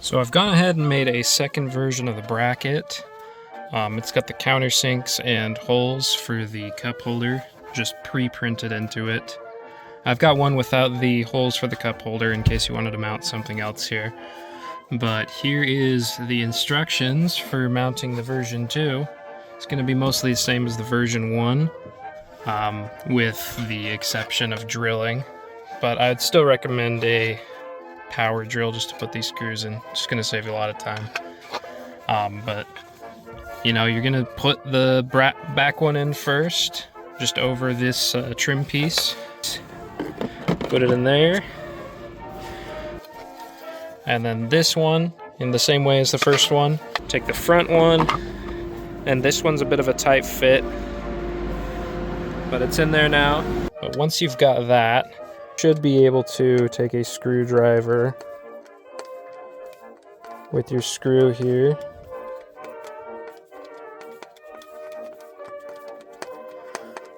So I've gone ahead and made a second version of the bracket. It's got the countersinks and holes for the cup holder, just pre-printed into it. I've got one without the holes for the cup holder in case you wanted to mount something else here. But here is the instructions for mounting the version 2. It's going to be mostly the same as the version 1, with the exception of drilling. But I'd still recommend a power drill just to put these screws in. It's just going to save you a lot of time. But you know, you're going to put the back one in first, just over this trim piece. Put it in there. And then this one, in the same way as the first one, take the front one, and this one's a bit of a tight fit, but it's in there now. But once you've got that, you should be able to take a screwdriver with your screw here.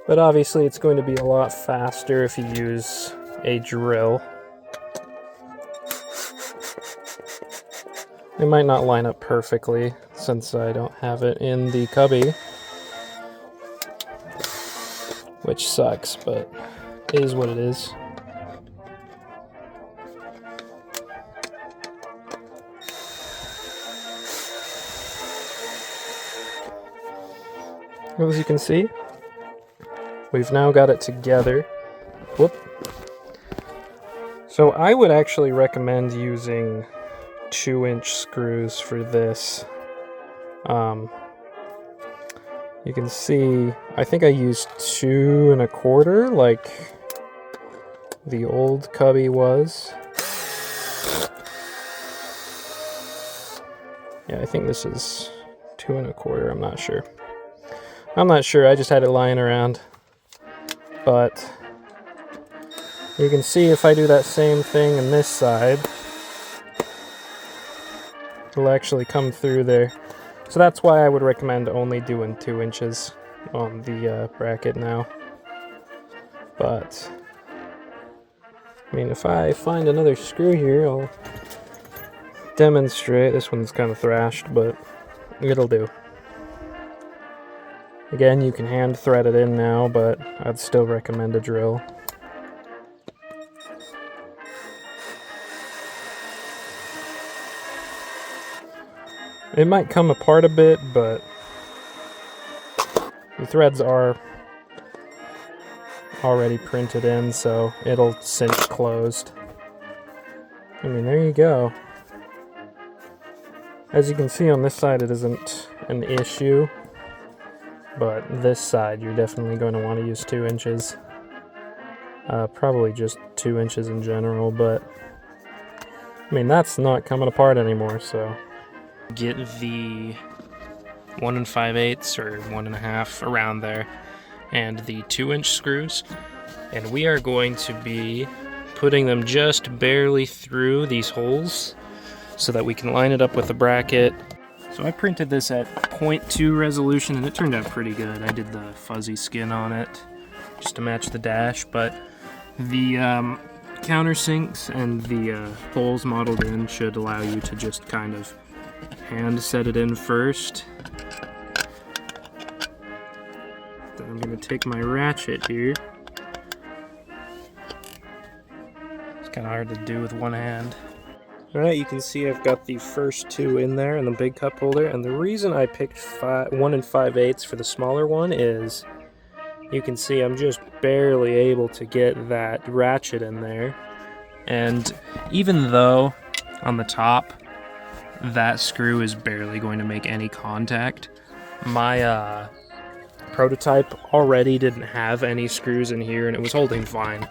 But obviously it's going to be a lot faster if you use a drill. It might not line up perfectly since I don't have it in the cubby, which sucks, but it is what it is. As you can see, we've now got it together. Whoop. So I would actually recommend using 2-inch screws for this. You can see, I think I used 2 1/4, like the old cubby was. Yeah, I think this is 2 1/4, I'm not sure. I just had it lying around. But you can see if I do that same thing on this side, it'll actually come through there. So that's why I would recommend only doing 2 inches on the bracket now. But, I mean, if I find another screw here, I'll demonstrate. This one's kind of thrashed, but it'll do. Again, you can hand thread it in now, but I'd still recommend a drill. It might come apart a bit, but the threads are already printed in, so it'll cinch closed. I mean, there you go. As you can see on this side, it isn't an issue. But this side, you're definitely going to want to use 2 inches. Probably just 2 inches in general, but I mean, that's not coming apart anymore, so. Get the 1 5/8 or 1 1/2 around there, and the 2-inch screws, and we are going to be putting them just barely through these holes so that we can line it up with the bracket. So I printed this at 0.2 resolution, and it turned out pretty good. I did the fuzzy skin on it just to match the dash, but the countersinks and the holes modeled in should allow you to just kind of hand set it in first. Then I'm going to take my ratchet here. It's kind of hard to do with one hand. Alright, you can see I've got the first 2 in there in the big cup holder, and the reason I picked 1 5/8 for the smaller one is you can see I'm just barely able to get that ratchet in there, and even though on the top that screw is barely going to make any contact, my prototype already didn't have any screws in here and it was holding fine.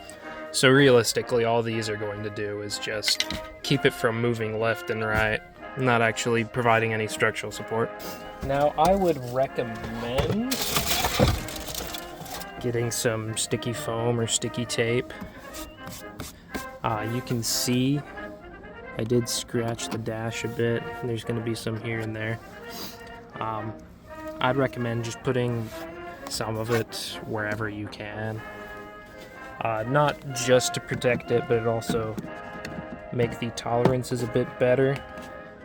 So realistically, all these are going to do is just keep it from moving left and right, not actually providing any structural support. Now, I would recommend getting some sticky foam or sticky tape. You can see I did scratch the dash a bit, and there's going to be some here and there. I'd recommend just putting some of it wherever you can. Not just to protect it, but it also make the tolerances a bit better.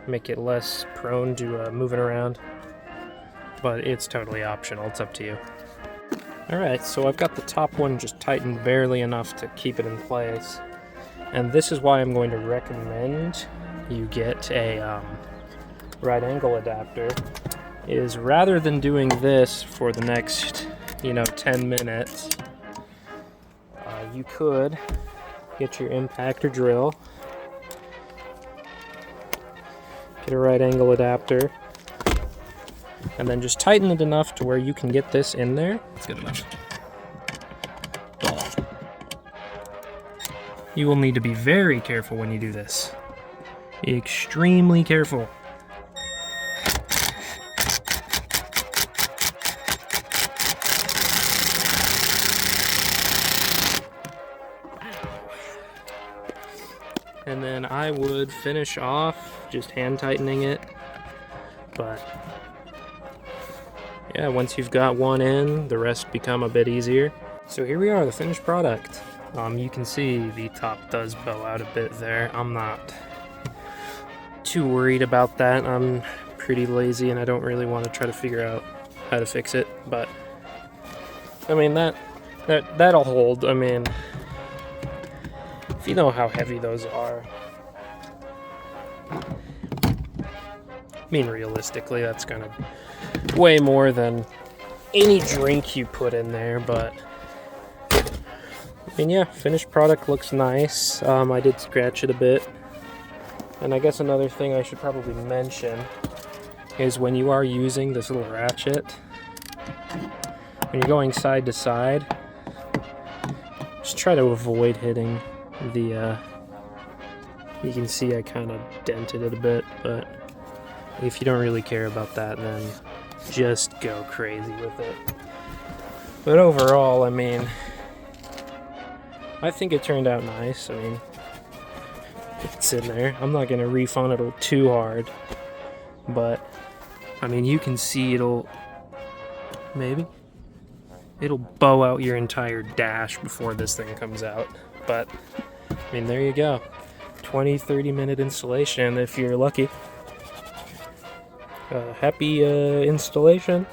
make it less prone to moving around, but it's totally optional. It's up to you. Alright, so I've got the top one just tightened barely enough to keep it in place, and this is why I'm going to recommend you get a right angle adapter, is rather than doing this for the next 10 minutes, you could get your impactor drill, get a right angle adapter, and then just tighten it enough to where you can get this in there. It's good enough. You will need to be very careful when you do this. Extremely careful. And then I would finish off just hand tightening it. But yeah, once you've got one in, the rest become a bit easier. So here we are, the finished product. You can see the top does bow out a bit there. I'm not too worried about that. I'm pretty lazy and I don't really want to try to figure out how to fix it. But I mean, that'll hold. I mean, if you know how heavy those are. I mean, realistically, that's kind of way more than any drink you put in there, but I mean, yeah, finished product looks nice. I did scratch it a bit. And I guess another thing I should probably mention is when you are using this little ratchet, when you're going side to side, just try to avoid hitting the, you can see I kind of dented it a bit, but if you don't really care about that, then just go crazy with it. But overall, I mean, I think it turned out nice. I mean, it's in there. I'm not going to reef-on it too hard, but I mean, you can see it'll bow out your entire dash before this thing comes out. But I mean, there you go. 20-30 minute installation if you're lucky. Happy installation.